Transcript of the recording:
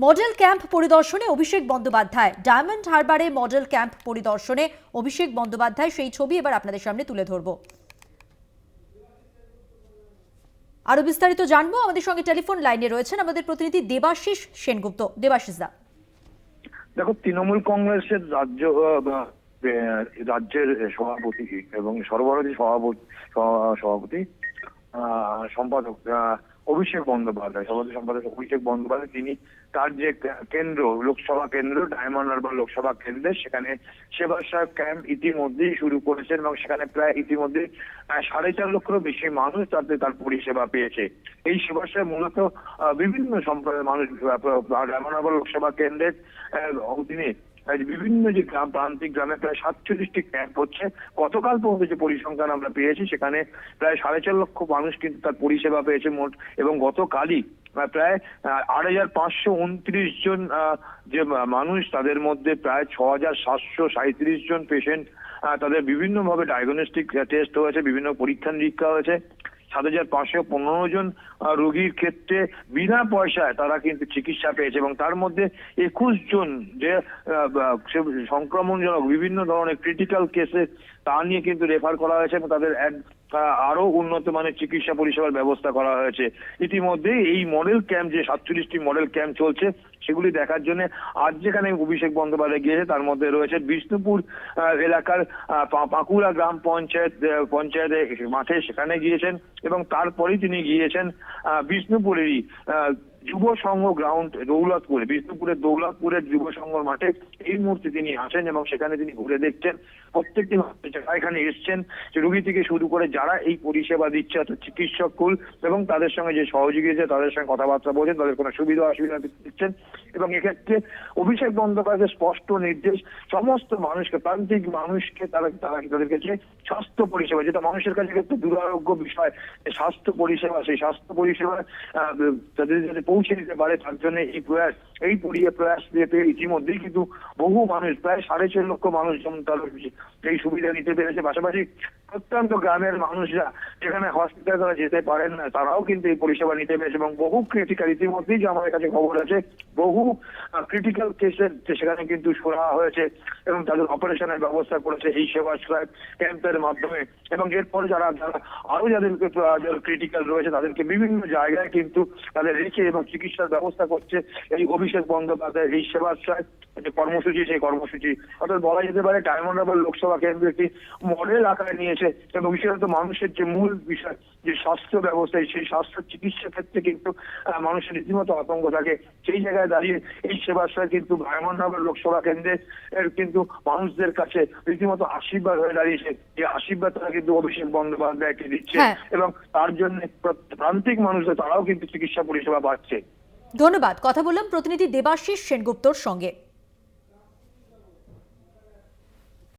Model camp পরিদর্শনে Abhishek Bandyopadhyay. Diamond হারবারে model camp পরিদর্শনে অভিষেক বন্দ্যোপাধ্যায়, সেই ছবি এবার আপনাদের সামনে তুলে ধরব। আরো বিস্তারিত জানবো, আমাদের সঙ্গে টেলিফোন লাইনে রয়েছেন আমাদের প্রতিনিধি দেবাশিস সেনগুপ্ত। দেবাশিস দা, দেখো, তৃণমূল কংগ্রেসের রাজ্যের সভাপতি এবং সর্বভারতীয় সভাপতি সম্পাদক অভিষেক বন্দ্যোপাধ্যায়, সভাপতি সম্পাদক অভিষেক বন্দ্যোপাধ্যায়, তিনি তার যে কেন্দ্র, লোকসভা কেন্দ্র ডায়মন্ড হারবার লোকসভা কেন্দ্রে, সেখানে সেবা সহায়ক ক্যাম্প ইতিমধ্যেই শুরু করেছেন এবং সেখানে প্রায় ইতিমধ্যে 4.5 লক্ষেরও বেশি মানুষ তার পরিষেবা পেয়েছে। এই সেবা সহায়ক মূলত বিভিন্ন সম্প্রদায়ের মানুষ ডায়মন্ড হারবার লোকসভা কেন্দ্রের অধীনে বিভিন্ন যে প্রান্তিক গ্রামে প্রায় 47টি ক্যাম্প হচ্ছে। গতকাল পর্যন্ত যে পরিসংখ্যান আমরা পেয়েছি, সেখানে প্রায় 4.5 লক্ষ মানুষ কিন্তু তার পরিষেবা পেয়েছে মোট, এবং গতকালই প্রায় 8,529 জন যে মানুষ, তাদের মধ্যে প্রায় 6,737 জন পেশেন্ট, তাদের বিভিন্ন ভাবে ডায়াগনস্টিক টেস্ট হয়েছে, বিভিন্ন পরীক্ষা নিরীক্ষা হয়েছে। 7,515 জন রোগীর ক্ষেত্রে বিনা পয়সায় তারা কিন্তু চিকিৎসা পেয়েছে, এবং তার মধ্যে 21 জন যে সংক্রমণজনক বিভিন্ন ধরনের ক্রিটিক্যাল কেসে তা নিয়ে কিন্তু রেফার করা হয়েছে এবং তাদের আরো উন্নত মানের চিকিৎসা পরিষেবার ব্যবস্থা করা হয়েছে। ইতিমধ্যে এই মডেল ক্যাম্প, যে 47টি মডেল ক্যাম্প চলছে, সেগুলি দেখার জন্য আজ যেখানে অভিষেক বন্দ্যোপাধ্যায় গিয়েছে, তার মধ্যে রয়েছে বিষ্ণুপুর এলাকার পাকুড়া গ্রাম পঞ্চায়েতের মাঠে, সেখানে গিয়েছেন, এবং তারপরেই তিনি গিয়েছেন বিষ্ণুপুরেরই যুব সংঘ গ্রাউন্ড দৌলতপুরে, বিষ্ণুপুরের দৌলতপুরের যুব সংঘ মাঠে এই মুহূর্তে তিনি আছেন এবং সেখানে তিনি ঘুরে দেখছেন প্রত্যেকটি যারা এখানে এসছেন, রোগী থেকে শুরু করে যারা এই পরিষেবা দিচ্ছে, অর্থাৎ চিকিৎসক কুল এবং তাদের সঙ্গে যে সহযোগী আছে তাদের সঙ্গে কথাবার্তা বলছেন, তাদের কোনো সুবিধা অসুবিধা দিচ্ছেন। এবং এক্ষেত্রে অভিষেক বন্দ্যোপাধ্যায়ের স্পষ্ট নির্দেশ, সমস্ত মানুষকে, প্রান্তিক মানুষকে তাদের কাছে স্বাস্থ্য পরিষেবা, যেটা মানুষের কাছে একটা দুরারোগ্য বিষয়, স্বাস্থ্য পরিষেবা, সেই স্বাস্থ্য পরিষেবা তাদের যাতে পৌঁছে দিতে পারে, তার জন্য এই প্রয়াস দিতে ইতিমধ্যেই কিন্তু বহু মানুষ, প্রায় 4.5 লক্ষ মানুষ যেমন তারা এই সুবিধা নিতে পেরেছে। পাশাপাশি প্রত্যন্ত গ্রামের মানুষরা, যেখানে হসপিটালে তারা যেতে পারেন না, তারাও কিন্তু এই পরিষেবা নিতে পেরেছে, এবং বহু ক্রিটিক্যাল, ইতিমধ্যেই যে আমাদের কাছে খবর আছে, বহু ক্রিটিক্যাল কেসের সেখানে কিন্তু শোনা হয়েছে এবং তাদের অপারেশনের ব্যবস্থা করেছে এই সেবা সহায়ক ক্যাম্পের মাধ্যমে। এবং এরপরে যারা আরো যাদেরকে ক্রিটিক্যাল রয়েছে, তাদেরকে বিভিন্ন জায়গায় কিন্তু তাদের রেখে এবং চিকিৎসার ব্যবস্থা করছে এই অভিষেক বন্দ্যোপাধ্যায়ের এই সেবা সহায়ক যে কর্মসূচি, সেই কর্মসূচি অর্থাৎ বলা যেতে পারে ডায়মন্ড হারবার লোকসভা কেন্দ্র একটি মডেল আকারে নিয়েছে। এবং বিশেষত মানুষের যে মূল বিষয়, যে স্বাস্থ্য ব্যবস্থা, সেই স্বাস্থ্য চিকিৎসা ক্ষেত্রে কিন্তু মানুষের রীতিমতো আতঙ্ক থাকে, সেই জায়গায় দাঁড়িয়ে এই সেবা সহায়ক কিন্তু ডায়মন্ড হারবার লোকসভা কেন্দ্রে কিন্তু মানুষদের কাছে রীতিমতো আশীর্বাদ হয়ে দাঁড়িয়েছে। এই আশীর্বাদ তারা কিন্তু অভিষেক বন্দ্যোপাধ্যায়কে দিচ্ছে, এবং তার জন্য প্রান্তিক মানুষদের, তারাও কিন্তু চিকিৎসা পরিষেবা পাচ্ছে। ধন্যবাদ। কথা বললাম প্রতিনিধি দেবাশিস সেনগুপ্তর সঙ্গে।